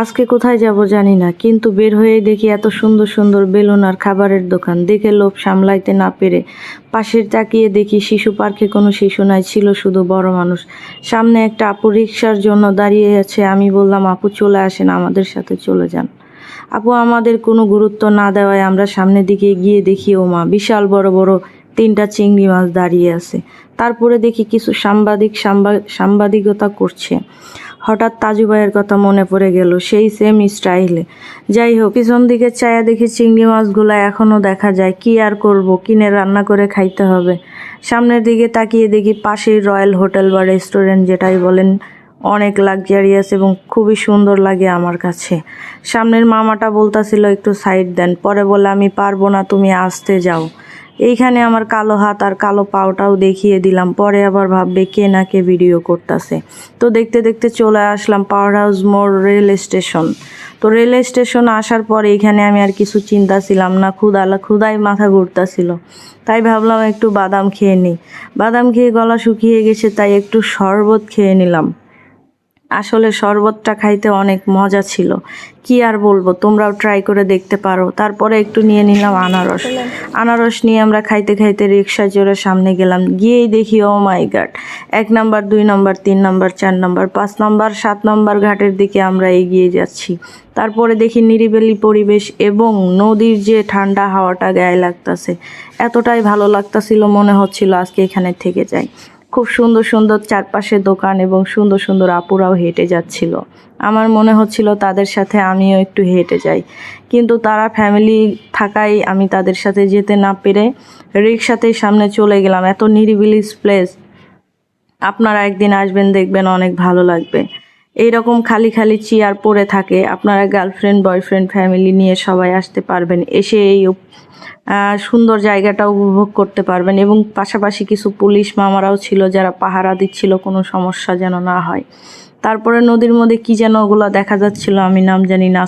আজকে কোথায় যাব জানি না, কিন্তু বের হয়ে দেখি এত সুন্দর সুন্দর বেলুন আর খাবারের দোকান। দেখে লোভ সামলাইতে না পেরে পাশের তাকিয়ে দেখি শিশু পার্কে কোনো শিশু নাই, ছিল শুধু বড় মানুষ। সামনে একটা আপু রিক্সার জন্য দাঁড়িয়ে আছে। আমি বললাম, আপু চলে আসেন, আমাদের সাথে চলে যান। আপু আমাদের কোনো গুরুত্ব না দেওয়ায় আমরা সামনের দিকে গিয়ে দেখি ওমা, বিশাল বড় বড় 3টা চিংড়ি মাছ দাঁড়িয়ে আছে। তারপরে দেখি কিছু সাংবাদিকতা করছে। হঠাৎ তাজু ভাইয়ের কথা মনে পড়ে গেল, সেই সেম স্টাইলে। যাই হোক, পিছন দিকে চায়া দেখি চিংড়ি মাছগুলো এখনও দেখা যায়। কি আর করব, কিনে রান্না করে খাইতে হবে। সামনের দিকে তাকিয়ে দেখি পাশেই রয়্যাল হোটেল বা রেস্টুরেন্ট, যেটাই বলেন, অনেক লাক্সারিয়াস এবং খুবই সুন্দর লাগে আমার কাছে। সামনের মামাটা বলতাছিল একটু সাইড দেন, পরে বলে আমি পারবো না, তুমি আসতে যাও। এইখানে আমার কালো হাত আর কালো পাওটাও দেখিয়ে দিলাম, পরে আবার ভাববে কে না কে ভিডিও করতেছে। তো দেখতে দেখতে চলে আসলাম পাওয়ার হাউস মোড় রেল স্টেশন। তো রেল স্টেশন আসার পরে এখানে আমি আর কিছু চিন্তা ছিলাম না, ক্ষুধায় মাথা ঘুরতাছিল। তাই ভাবলাম একটু বাদাম খেয়ে নিই। বাদাম খেয়ে গলা শুকিয়ে গেছে, তাই একটু শরবত খেয়ে নিলাম। আসলে শরবতটা খাইতে অনেক মজা ছিল, কি আর বলবো, তোমরাও ট্রাই করে দেখতে পারো। তারপরে একটু নিয়ে নিলাম আনারস নিয়ে আমরা খাইতে খাইতে রিক্সা চড়ে সামনে গেলাম। গিয়েই দেখি ও মাই গড, 1 নম্বর 2 নম্বর 3 নম্বর 4 নম্বর 5 নম্বর 7 নম্বর ঘাটের দিকে আমরা এগিয়ে যাচ্ছি। তারপরে দেখি নিরিবিলি পরিবেশ এবং নদীর যে ঠান্ডা হাওয়াটা গায়ে লাগতেছে, এতটাই ভালো লাগতেছিল, মনে হচ্ছিল আজকে এখানে থেকে যাই। খুব সুন্দর সুন্দর চারপাশে দোকান এবং সুন্দর সুন্দর আপুরাও হেঁটে যাচ্ছিল। আমার মনে হচ্ছিল তাদের সাথে আমিও একটু হেঁটে যাই, কিন্তু তারা ফ্যামিলি থাকায় আমি তাদের সাথে যেতে না পেরে রিক্সাতেই সামনে চলে গেলাম। এত নিরিবিলি প্লেস, আপনারা একদিন আসবেন, দেখবেন অনেক ভালো লাগবে। এইরকম খালি খালি চেয়ার পড়ে থাকে, আপনারা গার্লফ্রেন্ড বয়ফ্রেন্ড ফ্যামিলি নিয়ে সবাই আসতে পারবেন, এসে এই সুন্দর জায়গাটা উপভোগ করতে পারবেন। এবং পাশাপাশি কিছু পুলিশ মামারাও ছিল যারা পাহারা দিচ্ছিল কোনো সমস্যা যেন না হয়। তারপরে নদীর মধ্যে কি যেন ওগুলো দেখা যাচ্ছিল, আমি নাম জানি না।